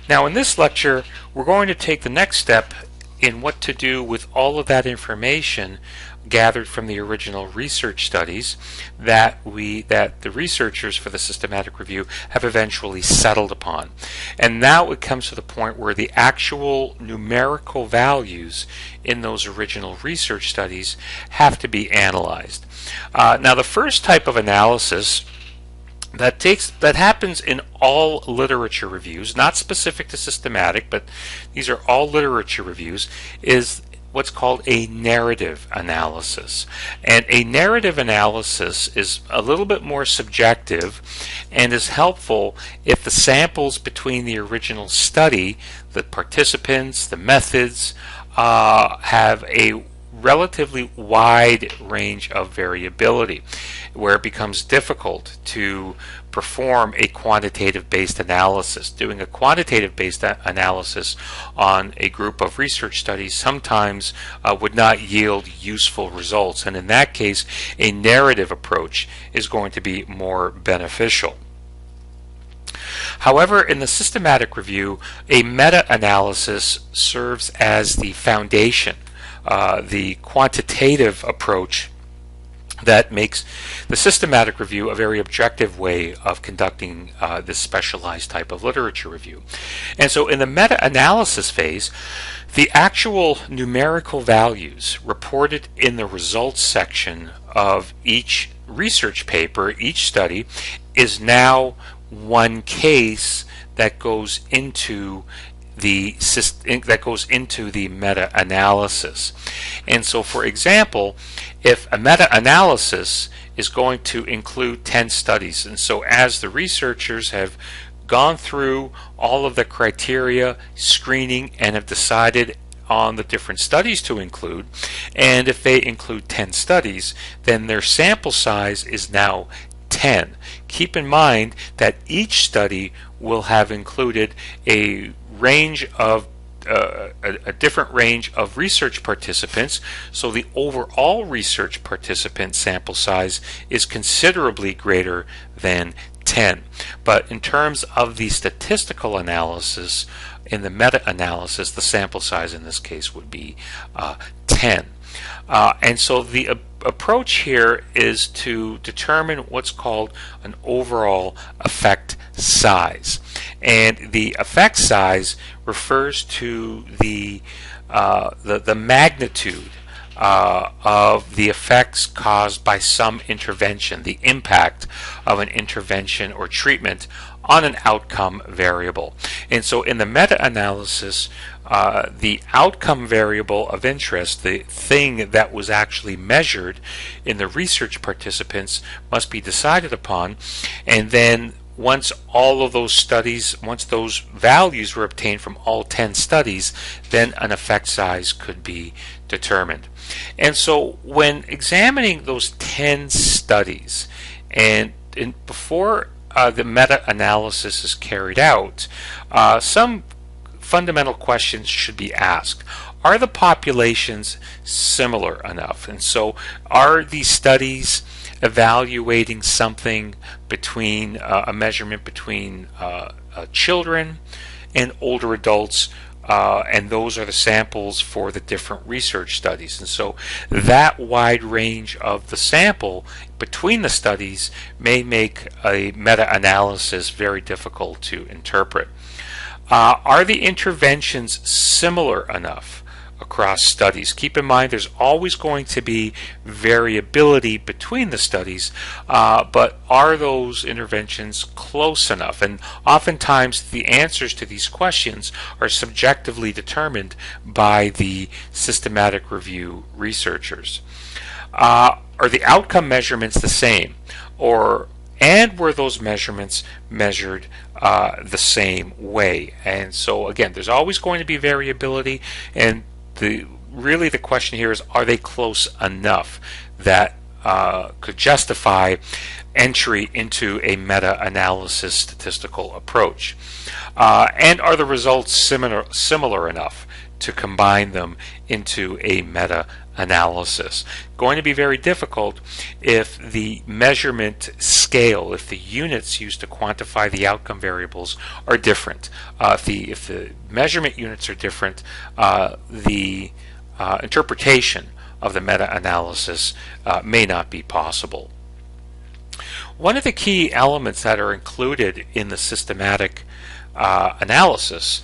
Now in this lecture, we're going to take the next step in what to do with all of that information gathered from the original research studies that the researchers for the systematic review have eventually settled upon. And now it comes to the point where the actual numerical values in those original research studies have to be analyzed. Now the first type of analysis that happens in all literature reviews, not specific to systematic, but these are all literature reviews, is what's called a narrative analysis. And a narrative analysis is a little bit more subjective and is helpful if the samples between the original study, the participants, the methods, have a relatively wide range of variability, where it becomes difficult to perform a quantitative-based analysis. Doing a quantitative-based analysis on a group of research studies sometimes would not yield useful results, and in that case a narrative approach is going to be more beneficial. However, in the systematic review, a meta-analysis serves as the foundation, the quantitative approach that makes the systematic review a very objective way of conducting this specialized type of literature review. And so in the meta-analysis phase, the actual numerical values reported in the results section of each research paper, each study, is now one case that goes into the meta-analysis. And so, for example, if a meta-analysis is going to include 10 studies, and so as the researchers have gone through all of the criteria, screening, and have decided on the different studies to include, and if they include 10 studies, then their sample size is now 10. Keep in mind that each study will have included a range of a different range of research participants, so the overall research participant sample size is considerably greater than 10. But in terms of the statistical analysis, in the meta-analysis, the sample size in this case would be 10. And so the approach here is to determine what's called an overall effect size. And the effect size refers to the magnitude of the effects caused by some intervention, the impact of an intervention or treatment on an outcome variable. And so in the meta-analysis, the outcome variable of interest, the thing that was actually measured in the research participants, must be decided upon, and then once all of those studies, once those values were obtained from all 10 studies, then an effect size could be determined. And so when examining those 10 studies, and before the meta-analysis is carried out, some fundamental questions should be asked. Are the populations similar enough? And so are these studies evaluating something between a measurement between children and older adults, and those are the samples for the different research studies. And so that wide range of the sample between the studies may make a meta-analysis very difficult to interpret. Are the interventions similar enough across studies? Keep in mind there's always going to be variability between the studies, but are those interventions close enough? And oftentimes the answers to these questions are subjectively determined by the systematic review researchers. Are the outcome measurements the same, and were those measurements measured the same way? And so again, there's always going to be variability, and really the question here is, are they close enough that could justify entry into a meta-analysis statistical approach? And are the results similar enough to combine them into a meta analysis. Going to be very difficult if the measurement scale, if the units used to quantify the outcome variables are different. If the measurement units are different, the interpretation of the meta-analysis may not be possible. One of the key elements that are included in the systematic analysis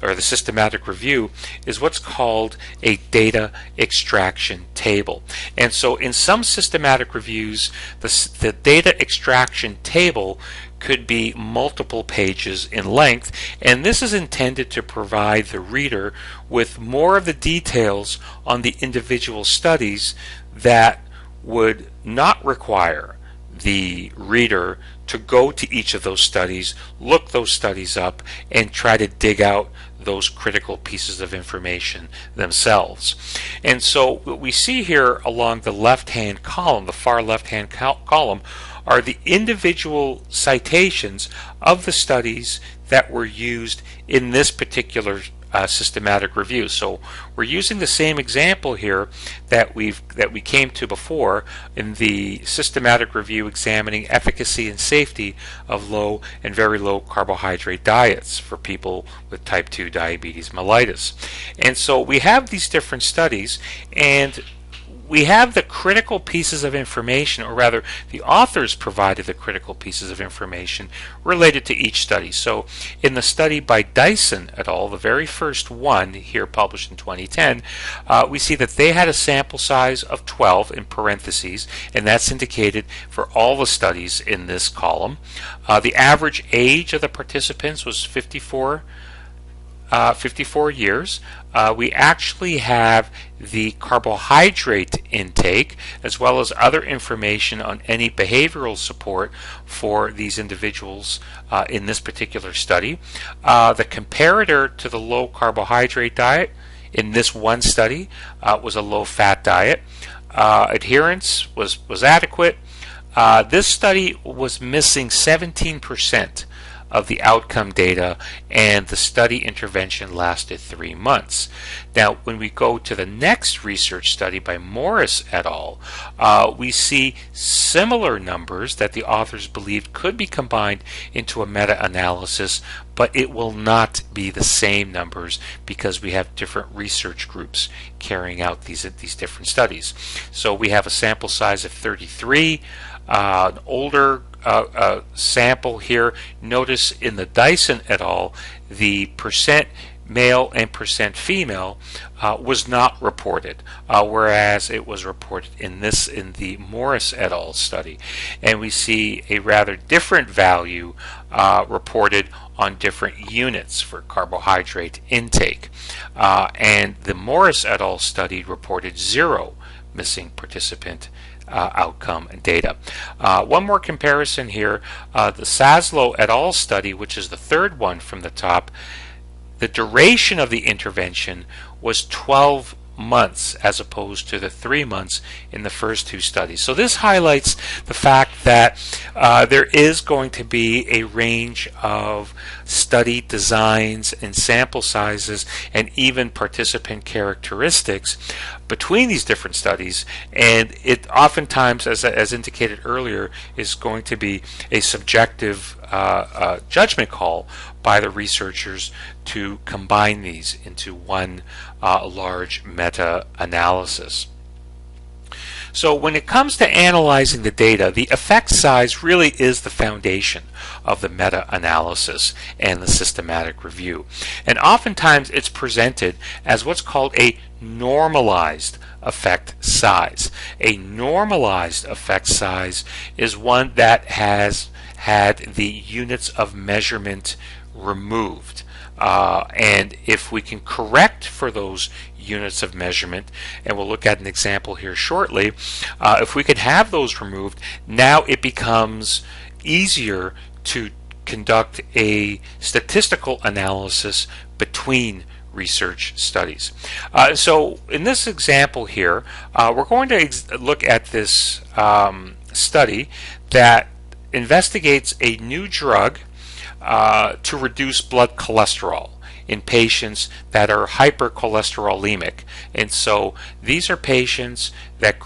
or the systematic review is what's called a data extraction table. And so in some systematic reviews, the data extraction table could be multiple pages in length, and this is intended to provide the reader with more of the details on the individual studies that would not require the reader to go to each of those studies, look those studies up, and try to dig out those critical pieces of information themselves. And so what we see here along the left-hand column, the far left-hand column, are the individual citations of the studies that were used in this particular systematic review. So we're using the same example here that we came to before in the systematic review examining efficacy and safety of low and very low carbohydrate diets for people with type 2 diabetes mellitus. And so we have these different studies, and we have the critical pieces of information, or rather the authors provided the critical pieces of information related to each study. So in the study by Dyson et al., the very first one here published in 2010, we see that they had a sample size of 12 in parentheses, and that's indicated for all the studies in this column. The average age of the participants was 54 years. We actually have the carbohydrate intake as well as other information on any behavioral support for these individuals in this particular study. The comparator to the low carbohydrate diet in this one study was a low fat diet. Adherence was adequate. This study was missing 17% of the outcome data, and the study intervention lasted 3 months. Now, when we go to the next research study by Morris et al., we see similar numbers that the authors believed could be combined into a meta-analysis, but it will not be the same numbers because we have different research groups carrying out these different studies. So we have a sample size of 33, an older sample here. Notice in the Dyson et al., the percent male and percent female was not reported, whereas it was reported in the Morris et al. Study. And we see a rather different value reported on different units for carbohydrate intake. And the Morris et al. Study reported 0 missing participant outcome data. One more comparison here, the Saslow et al. Study, which is the third one from the top, the duration of the intervention was 12 months as opposed to the 3 months in the first two studies. So this highlights the fact that there is going to be a range of study designs and sample sizes and even participant characteristics between these different studies, and it oftentimes, as indicated earlier, is going to be a subjective judgment call by the researchers to combine these into one large meta-analysis. So when it comes to analyzing the data, the effect size really is the foundation of the meta-analysis and the systematic review. And oftentimes it's presented as what's called a normalized effect size. A normalized effect size is one that has had the units of measurement removed. And if we can correct for those units of measurement, and we'll look at an example here shortly, if we can have those removed, now it becomes easier to conduct a statistical analysis between research studies. So in this example here, we're going to look at this study that investigates a new drug to reduce blood cholesterol in patients that are hypercholesterolemic. And so these are patients that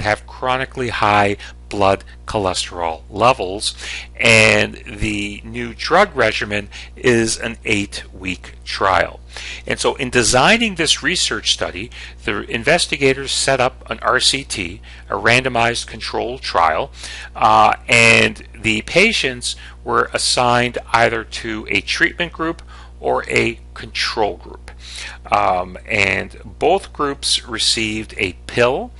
have chronically high blood cholesterol levels, and the new drug regimen is an 8-week trial. And so in designing this research study, the investigators set up an RCT, a randomized controlled trial, and the patients were assigned either to a treatment group or a control group. And both groups received a pill,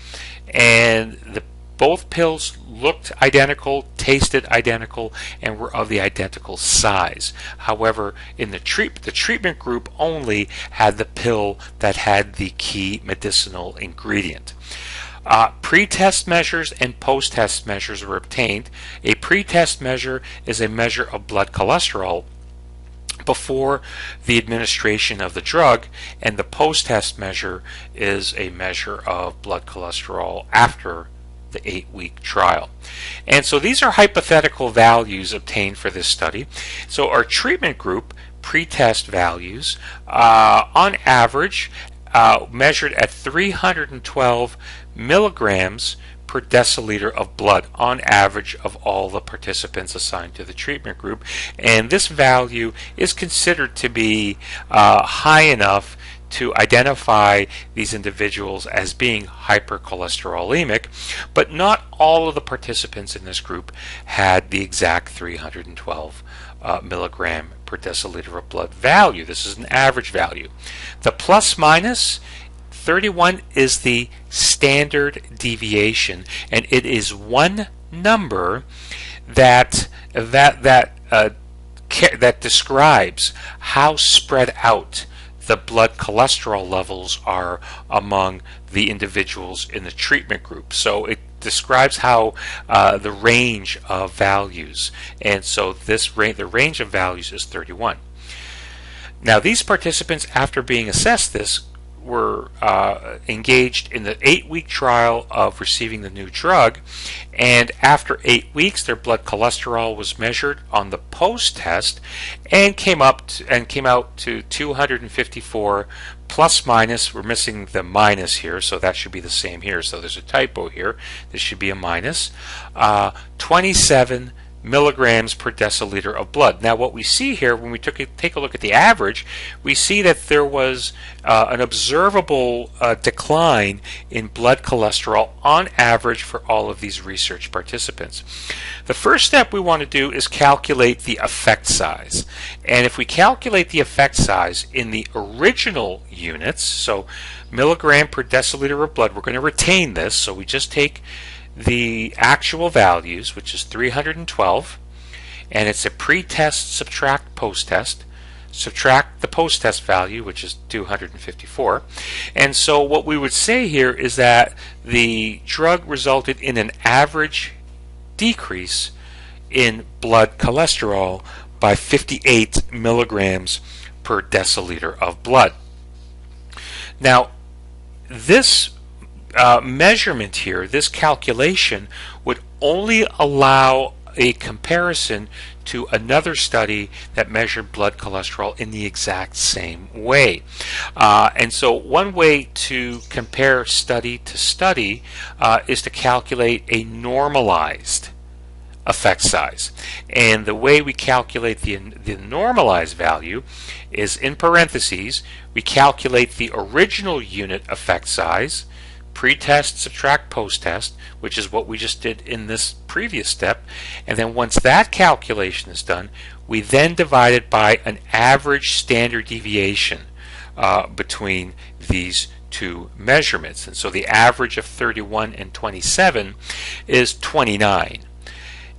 and both pills looked identical, tasted identical, and were of the identical size. However, in the treatment group only had the pill that had the key medicinal ingredient. Pre-test measures and post-test measures were obtained. A pre-test measure is a measure of blood cholesterol before the administration of the drug, and the post-test measure is a measure of blood cholesterol after the 8-week trial. And so these are hypothetical values obtained for this study. So our treatment group pre-test values on average measured at 312 milligrams per deciliter of blood on average of all the participants assigned to the treatment group, and this value is considered to be high enough to identify these individuals as being hypercholesterolemic, but not all of the participants in this group had the exact 312 milligram per deciliter of blood value. This is an average value. The plus minus 31 is the standard deviation, and it is one number that describes how spread out the blood cholesterol levels are among the individuals in the treatment group. So it describes how the range of values, and so the range of values is 31. Now these participants, after being assessed this, were engaged in the 8-week trial of receiving the new drug, and after 8 weeks their blood cholesterol was measured on the post-test and came out to 254 plus minus. We're missing the minus here, so that should be the same here, so there's a typo here. This should be a minus 27 milligrams per deciliter of blood. Now what we see here, when we take a look at the average, we see that there was an observable decline in blood cholesterol on average for all of these research participants. The first step we want to do is calculate the effect size. And if we calculate the effect size in the original units, so milligram per deciliter of blood, we're going to retain this, so we just take the actual values, which is 312, and it's a pre-test subtract post-test, subtract the post-test value, which is 254. And so what we would say here is that the drug resulted in an average decrease in blood cholesterol by 58 milligrams per deciliter of blood. Now this measurement here, this calculation, would only allow a comparison to another study that measured blood cholesterol in the exact same way. And so one way to compare study to study is to calculate a normalized effect size. And the way we calculate the normalized value is, in parentheses, we calculate the original unit effect size, pre-test subtract post-test, which is what we just did in this previous step, and then once that calculation is done, we then divide it by an average standard deviation between these two measurements. And so the average of 31 and 27 is 29.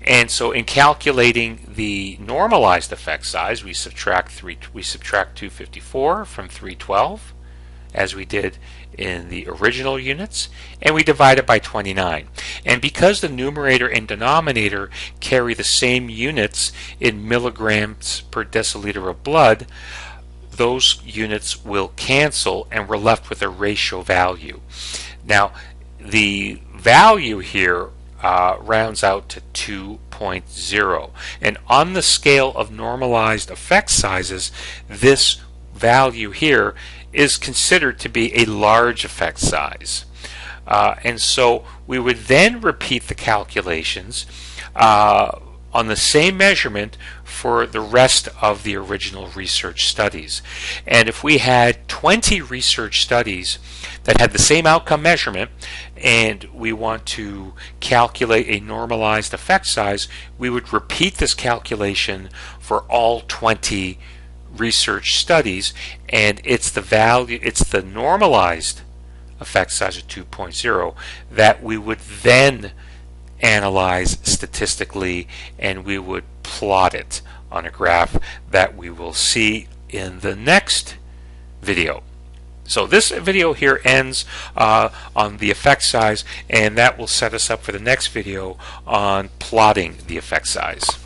And so in calculating the normalized effect size, we subtract 254 from 312, as we did in the original units, and we divide it by 29. And because the numerator and denominator carry the same units in milligrams per deciliter of blood, those units will cancel and we're left with a ratio value. Now the value here rounds out to 2.0, and on the scale of normalized effect sizes, this value here is considered to be a large effect size. And so we would then repeat the calculations on the same measurement for the rest of the original research studies. And if we had 20 research studies that had the same outcome measurement, and we want to calculate a normalized effect size, we would repeat this calculation for all 20 research studies, and it's the normalized effect size of 2.0 that we would then analyze statistically, and we would plot it on a graph that we will see in the next video. So this video here ends on the effect size, and that will set us up for the next video on plotting the effect size.